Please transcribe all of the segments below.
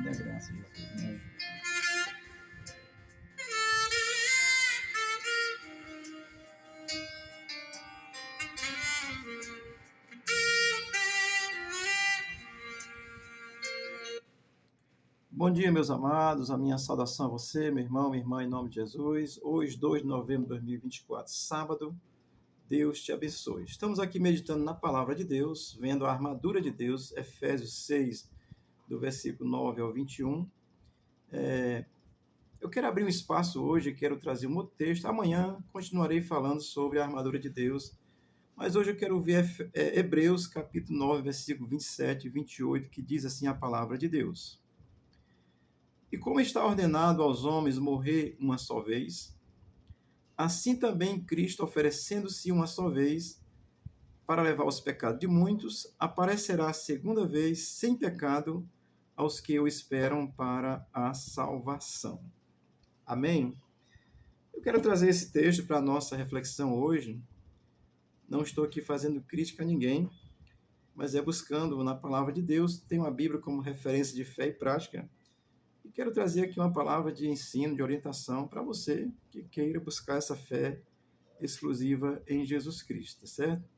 Da graça, Jesus, né? Bom dia, meus amados. A minha saudação a você, meu irmão, minha irmã, em nome de Jesus. Hoje, 2 de novembro de 2024, sábado. Deus te abençoe. Estamos aqui meditando na palavra de Deus, vendo a armadura de Deus, Efésios 6, do versículo 9 ao 21. Eu quero abrir um espaço hoje, quero trazer um outro texto. Amanhã continuarei falando sobre a armadura de Deus, mas hoje eu quero ver Hebreus, capítulo 9, versículo 27 e 28, que diz assim a palavra de Deus. E como está ordenado aos homens morrer uma só vez, assim também Cristo, oferecendo-se uma só vez para levar os pecados de muitos, aparecerá a segunda vez sem pecado aos que o esperam para a salvação. Amém? Eu quero trazer esse texto para a nossa reflexão hoje. Não estou aqui fazendo crítica a ninguém, mas é buscando na palavra de Deus. Tenho a Bíblia como referência de fé e prática. E quero trazer aqui uma palavra de ensino, de orientação para você que queira buscar essa fé exclusiva em Jesus Cristo, certo?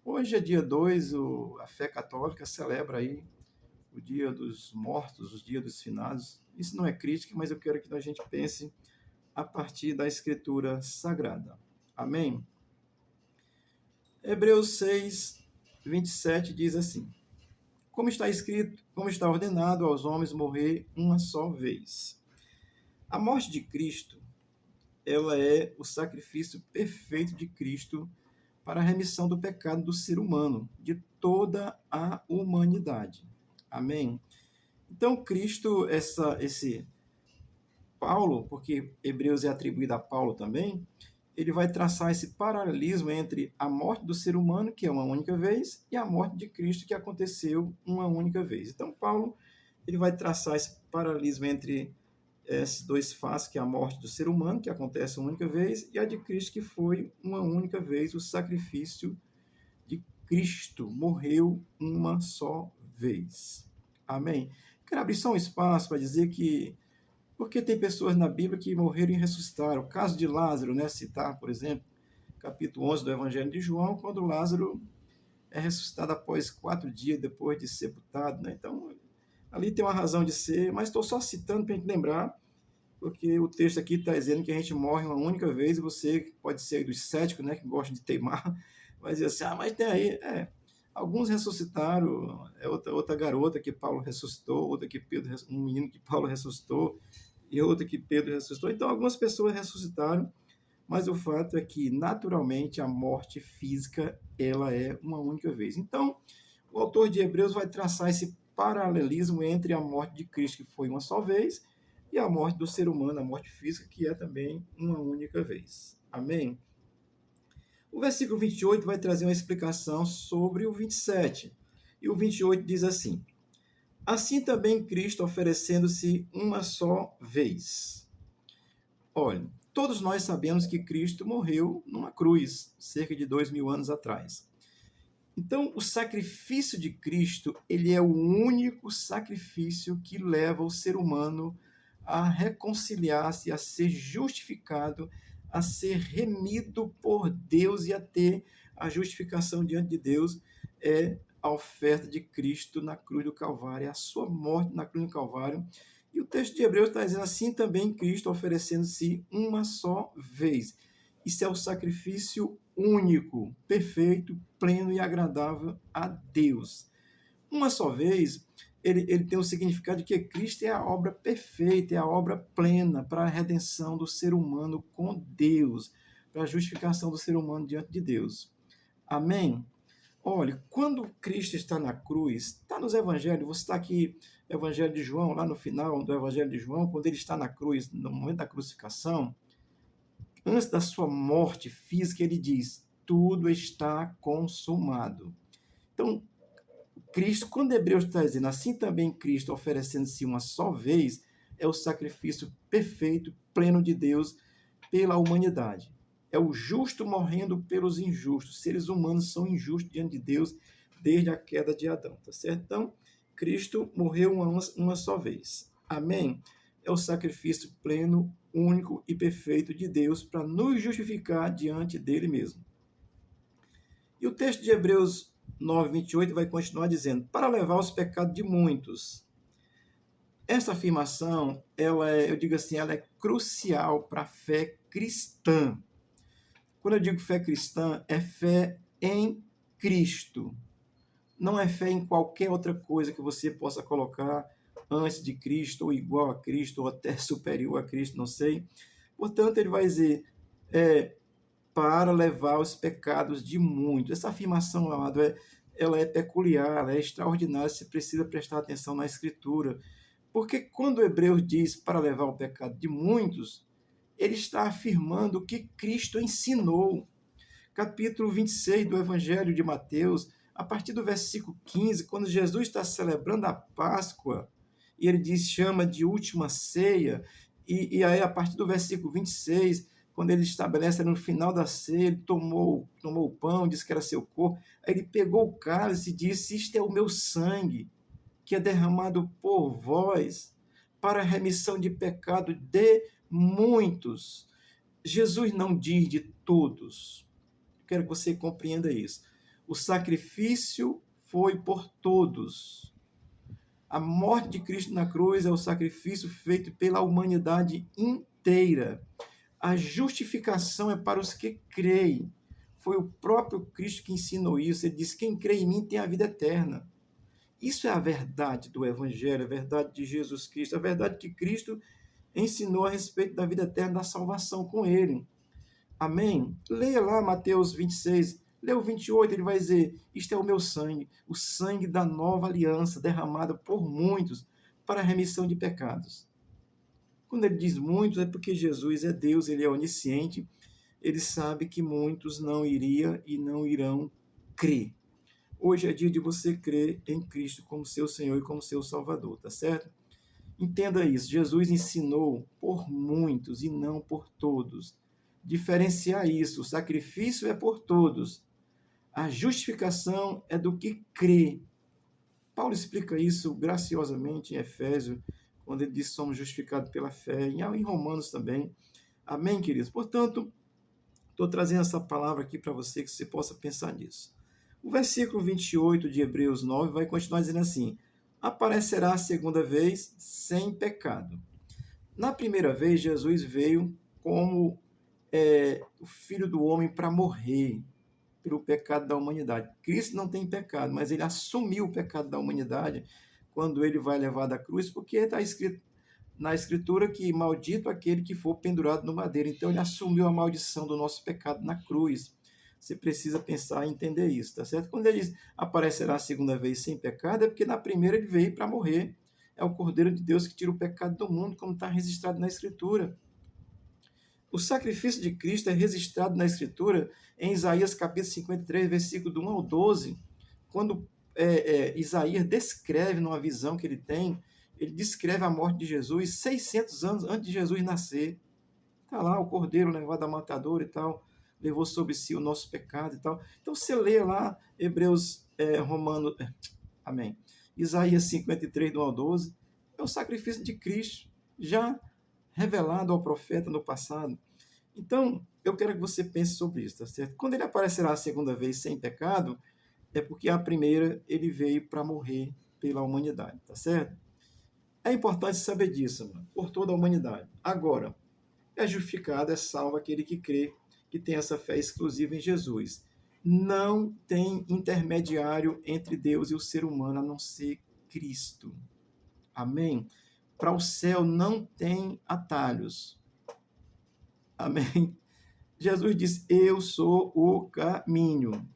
Hoje é dia 2, a fé católica celebra aí o dia dos mortos, o dia dos finados. Isso não é crítica, mas eu quero que a gente pense a partir da Escritura Sagrada. Amém? Hebreus 6, 27 diz assim: como está escrito, como está ordenado aos homens morrer uma só vez. A morte de Cristo, ela é o sacrifício perfeito de Cristo para a remissão do pecado do ser humano, de toda a humanidade. Amém? Então, Cristo, esse Paulo, porque Hebreus é atribuído a Paulo também, ele vai traçar esse paralelismo entre a morte do ser humano, que é uma única vez, e a morte de Cristo, que aconteceu uma única vez. Então, Paulo ele vai traçar esse paralelismo entre esses dois fatos, que é a morte do ser humano, que acontece uma única vez, e a de Cristo, que foi uma única vez, o sacrifício de Cristo, morreu uma só vez. Amém? Quero abrir só um espaço para dizer que, porque tem pessoas na Bíblia que morreram e ressuscitaram. O caso de Lázaro, né, citar, por exemplo, capítulo 11 do Evangelho de João, quando Lázaro é ressuscitado após 4 dias depois de sepultado, né? Então, ali tem uma razão de ser, mas estou só citando para a gente lembrar, porque o texto aqui está dizendo que a gente morre uma única vez, e você pode ser dos céticos, né, que gosta de teimar, vai dizer assim, mas tem aí, alguns ressuscitaram, outra garota que Paulo ressuscitou, outra que Pedro, um menino que Paulo ressuscitou, e outra que Pedro ressuscitou, então algumas pessoas ressuscitaram, mas o fato é que, naturalmente, a morte física, ela é uma única vez. Então, o autor de Hebreus vai traçar esse paralelismo entre a morte de Cristo, que foi uma só vez, e a morte do ser humano, a morte física, que é também uma única vez. Amém? O versículo 28 vai trazer uma explicação sobre o 27. E o 28 diz assim: assim também Cristo, oferecendo-se uma só vez. Olha, todos nós sabemos que Cristo morreu numa cruz, cerca de 2000 anos atrás. Então, o sacrifício de Cristo, ele é o único sacrifício que leva o ser humano a reconciliar-se, a ser justificado, a ser remido por Deus e a ter a justificação diante de Deus. É a oferta de Cristo na cruz do Calvário, a sua morte na cruz do Calvário. E o texto de Hebreus está dizendo assim também Cristo oferecendo-se uma só vez. Isso é o sacrifício único, perfeito, pleno e agradável a Deus. Uma só vez, ele tem o significado de que Cristo é a obra perfeita, é a obra plena para a redenção do ser humano com Deus, para a justificação do ser humano diante de Deus. Amém? Olha, quando Cristo está na cruz, está nos evangelhos, você está aqui, Evangelho de João, lá no final do Evangelho de João, quando ele está na cruz, no momento da crucificação, antes da sua morte física, ele diz: tudo está consumado. Então, Cristo, quando Hebreus está dizendo assim também Cristo oferecendo-se uma só vez, é o sacrifício perfeito, pleno de Deus pela humanidade. É o justo morrendo pelos injustos. Seres humanos são injustos diante de Deus desde a queda de Adão, tá certo? Então, Cristo morreu uma só vez. Amém? É o sacrifício pleno, único e perfeito de Deus para nos justificar diante dele mesmo. E o texto de Hebreus 9, 28 vai continuar dizendo, para levar os pecados de muitos. Essa afirmação, eu digo assim, ela é crucial para a fé cristã. Quando eu digo fé cristã, é fé em Cristo. Não é fé em qualquer outra coisa que você possa colocar antes de Cristo, ou igual a Cristo, ou até superior a Cristo, não sei. Portanto, ele vai dizer, para levar os pecados de muitos. Essa afirmação, amado, ela é peculiar, ela é extraordinária, você precisa prestar atenção na Escritura. Porque quando o Hebreus diz para levar o pecado de muitos, ele está afirmando o que Cristo ensinou. Capítulo 26 do Evangelho de Mateus, a partir do versículo 15, quando Jesus está celebrando a Páscoa, e ele chama de última ceia, e aí a partir do versículo 26, quando ele estabelece no final da ceia, ele tomou o pão, disse que era seu corpo, aí ele pegou o cálice e disse, isto é o meu sangue, que é derramado por vós, para a remissão de pecado de muitos. Jesus não diz de todos. Quero que você compreenda isso. O sacrifício foi por todos. A morte de Cristo na cruz é o sacrifício feito pela humanidade inteira. A justificação é para os que creem. Foi o próprio Cristo que ensinou isso. Ele disse, quem crê em mim tem a vida eterna. Isso é a verdade do Evangelho, a verdade de Jesus Cristo, a verdade que Cristo ensinou a respeito da vida eterna, da salvação com ele. Amém? Leia lá Mateus 26, leia o 28, ele vai dizer, isto é o meu sangue, o sangue da nova aliança, derramada por muitos para a remissão de pecados. Quando ele diz muitos, é porque Jesus é Deus, ele é onisciente, ele sabe que muitos não iriam e não irão crer. Hoje é dia de você crer em Cristo como seu Senhor e como seu Salvador, tá certo? Entenda isso, Jesus ensinou por muitos e não por todos. Diferenciar isso, o sacrifício é por todos. A justificação é do que crê. Paulo explica isso graciosamente em Efésios, quando ele diz que somos justificados pela fé, e em Romanos também. Amém, queridos? Portanto, estou trazendo essa palavra aqui para você, que você possa pensar nisso. O versículo 28 de Hebreus 9 vai continuar dizendo assim, aparecerá a segunda vez sem pecado. Na primeira vez, Jesus veio como o Filho do Homem para morrer pelo pecado da humanidade. Cristo não tem pecado, mas ele assumiu o pecado da humanidade quando ele vai levar da cruz, porque está escrito na Escritura que maldito aquele que for pendurado no madeiro. Então ele assumiu a maldição do nosso pecado na cruz. Você precisa pensar e entender isso, tá certo? Quando ele diz aparecerá a segunda vez sem pecado, é porque na primeira ele veio para morrer. É o Cordeiro de Deus que tira o pecado do mundo, como está registrado na Escritura. O sacrifício de Cristo é registrado na Escritura em Isaías capítulo 53, versículo do 1 ao 12, quando Isaías descreve numa visão que ele tem, ele descreve a morte de Jesus 600 anos antes de Jesus nascer. Está lá o cordeiro levado a matador e tal, levou sobre si o nosso pecado e tal. Então você lê lá Hebreus, amém. Isaías 53, do 1 ao 12, é o sacrifício de Cristo, já revelado ao profeta no passado. Então, eu quero que você pense sobre isso, tá certo? Quando ele aparecerá a segunda vez sem pecado, é porque a primeira ele veio para morrer pela humanidade, tá certo? É importante saber disso, mano, por toda a humanidade. Agora, é justificado, é salvo aquele que crê, que tem essa fé exclusiva em Jesus. Não tem intermediário entre Deus e o ser humano, a não ser Cristo. Amém? Para o céu não tem atalhos. Amém? Jesus disse, eu sou o caminho.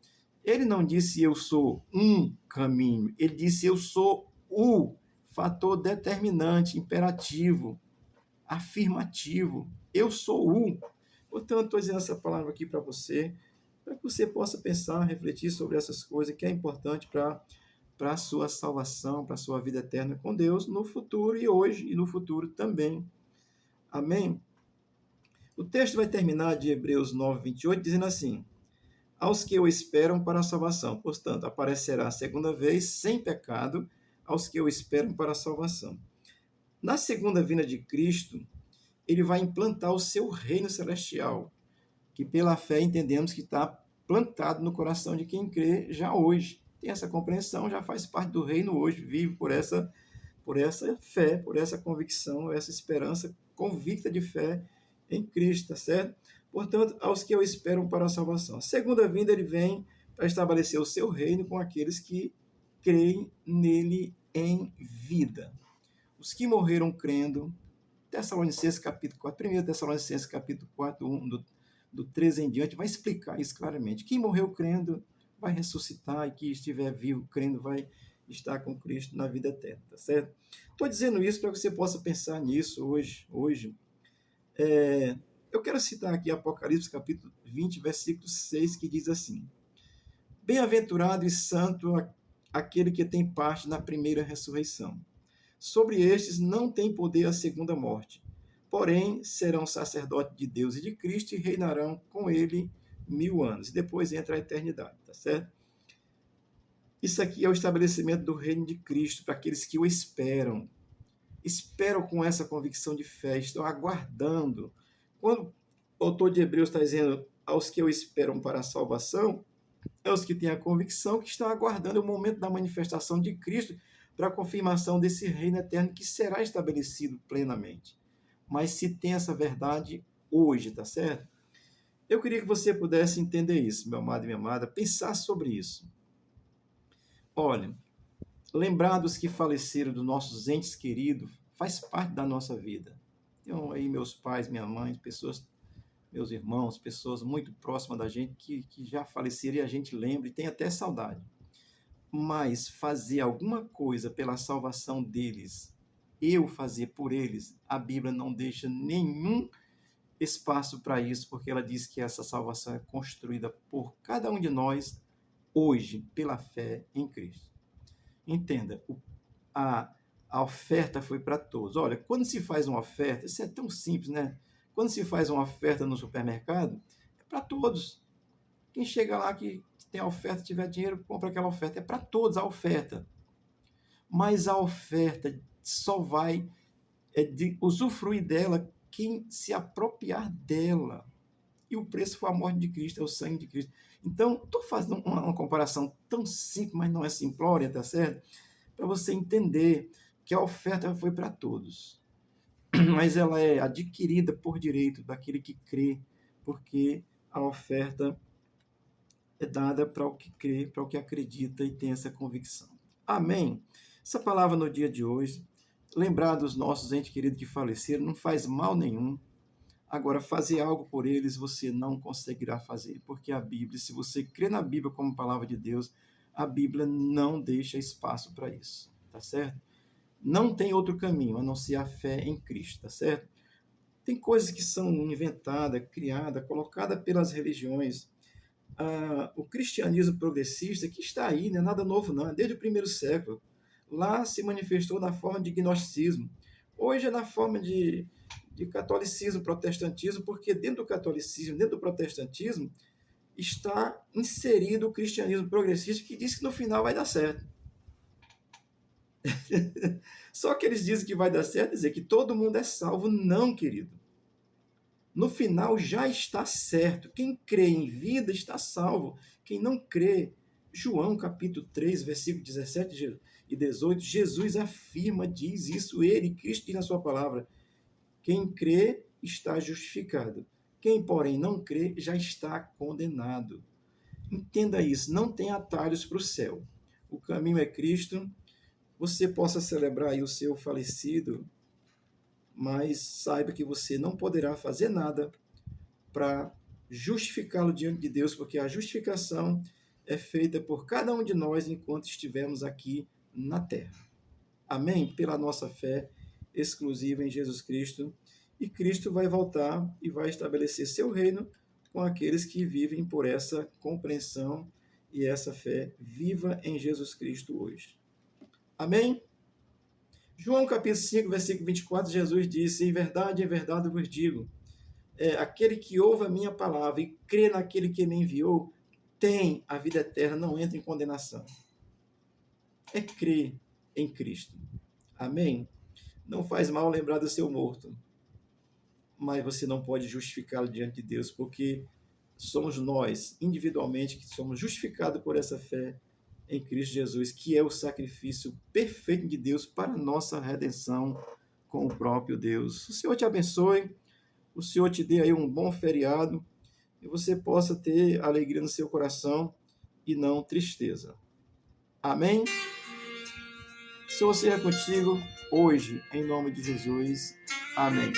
Ele não disse, eu sou um caminho. Ele disse, eu sou o fator determinante, imperativo, afirmativo. Eu sou o. Portanto, estou dizendo essa palavra aqui para você, para que você possa pensar, refletir sobre essas coisas que é importante para a sua salvação, para a sua vida eterna com Deus, no futuro e hoje e no futuro também. Amém? O texto vai terminar de Hebreus 9, 28, dizendo assim, aos que o esperam para a salvação, portanto, aparecerá a segunda vez sem pecado, aos que o esperam para a salvação. Na segunda vinda de Cristo, ele vai implantar o seu reino celestial, que pela fé entendemos que está plantado no coração de quem crê já hoje. Tem essa compreensão, já faz parte do reino hoje, vive por essa fé, por essa convicção, essa esperança convicta de fé em Cristo, tá certo? Portanto, aos que o esperam para a salvação. A segunda vinda, ele vem para estabelecer o seu reino com aqueles que creem nele em vida. Os que morreram crendo, Tessalonicenses capítulo 4, 1 Tessalonicenses capítulo 4, 1, do 13 em diante, vai explicar isso claramente. Quem morreu crendo vai ressuscitar, e quem estiver vivo crendo vai estar com Cristo na vida eterna, tá certo? Estou dizendo isso para que você possa pensar nisso hoje. Eu quero citar aqui Apocalipse capítulo 20, versículo 6, que diz assim: Bem-aventurado e santo aquele que tem parte na primeira ressurreição. Sobre estes não tem poder a segunda morte, porém serão sacerdotes de Deus e de Cristo e reinarão com ele 1000 anos. E depois entra a eternidade, tá certo? Isso aqui é o estabelecimento do reino de Cristo para aqueles que o esperam. Esperam com essa convicção de fé, estão aguardando. Quando o autor de Hebreus está dizendo aos que o esperam para a salvação, é os que têm a convicção que estão aguardando o momento da manifestação de Cristo para a confirmação desse reino eterno que será estabelecido plenamente. Mas se tem essa verdade hoje, tá certo? Eu queria que você pudesse entender isso, meu amado e minha amada, pensar sobre isso. Olha, lembrar dos que faleceram, dos nossos entes queridos, faz parte da nossa vida. Então, aí meus pais, minha mãe, pessoas, meus irmãos, pessoas muito próximas da gente que já faleceram e a gente lembra e tem até saudade. Mas fazer alguma coisa pela salvação deles, eu fazer por eles, a Bíblia não deixa nenhum espaço para isso, porque ela diz que essa salvação é construída por cada um de nós hoje, pela fé em Cristo. Entenda, a oferta foi para todos. Olha, quando se faz uma oferta, isso é tão simples, né? Quando se faz uma oferta no supermercado, é para todos. Quem chega lá que tem a oferta, tiver dinheiro, compra aquela oferta. É para todos a oferta. Mas a oferta só vai usufruir dela quem se apropriar dela. E o preço foi a morte de Cristo, é o sangue de Cristo. Então, estou fazendo uma comparação tão simples, mas não é simplória, tá certo? Para você entender que a oferta foi para todos. Mas ela é adquirida por direito daquele que crê, porque a oferta é dada para o que crê, para o que acredita e tem essa convicção. Amém? Essa palavra no dia de hoje, lembrar dos nossos entes queridos que faleceram, não faz mal nenhum. Agora, fazer algo por eles você não conseguirá fazer, porque a Bíblia, se você crê na Bíblia como palavra de Deus, a Bíblia não deixa espaço para isso, tá certo? Não tem outro caminho a não ser a fé em Cristo, tá certo? Tem coisas que são inventadas, criadas, colocadas pelas religiões. O cristianismo progressista, que está aí, não é nada novo não, é desde o primeiro século. Lá se manifestou na forma de gnosticismo. Hoje é na forma de catolicismo, protestantismo, porque dentro do catolicismo, dentro do protestantismo, está inserido o cristianismo progressista, que diz que no final vai dar certo. Só que eles dizem que vai dar certo, dizer que todo mundo é salvo. Não, querido. No final já está certo. Quem crê em vida está salvo. Quem não crê, João capítulo 3, versículo 17 e 18, Jesus afirma, diz isso, ele, Cristo diz na sua palavra, quem crê está justificado. Quem, porém, não crê já está condenado. Entenda isso, não tem atalhos para o céu. O caminho é Cristo. Você possa celebrar aí o seu falecido, mas saiba que você não poderá fazer nada para justificá-lo diante de Deus, porque a justificação é feita por cada um de nós enquanto estivermos aqui na terra. Amém? Pela nossa fé exclusiva em Jesus Cristo. E Cristo vai voltar e vai estabelecer seu reino com aqueles que vivem por essa compreensão e essa fé viva em Jesus Cristo hoje. Amém? João capítulo 5, versículo 24, Jesus disse, em verdade vos digo, aquele que ouve a minha palavra e crê naquele que me enviou, tem a vida eterna, não entra em condenação. É crer. em Cristo. Amém? Não faz mal lembrar do seu morto, mas você não pode justificá-lo diante de Deus, porque somos nós, individualmente, que somos justificados por essa fé em Cristo Jesus, que é o sacrifício perfeito de Deus para nossa redenção com o próprio Deus. O Senhor te abençoe, o Senhor te dê aí um bom feriado e você possa ter alegria no seu coração e não tristeza. Amém? Senhor seja contigo hoje, em nome de Jesus. Amém.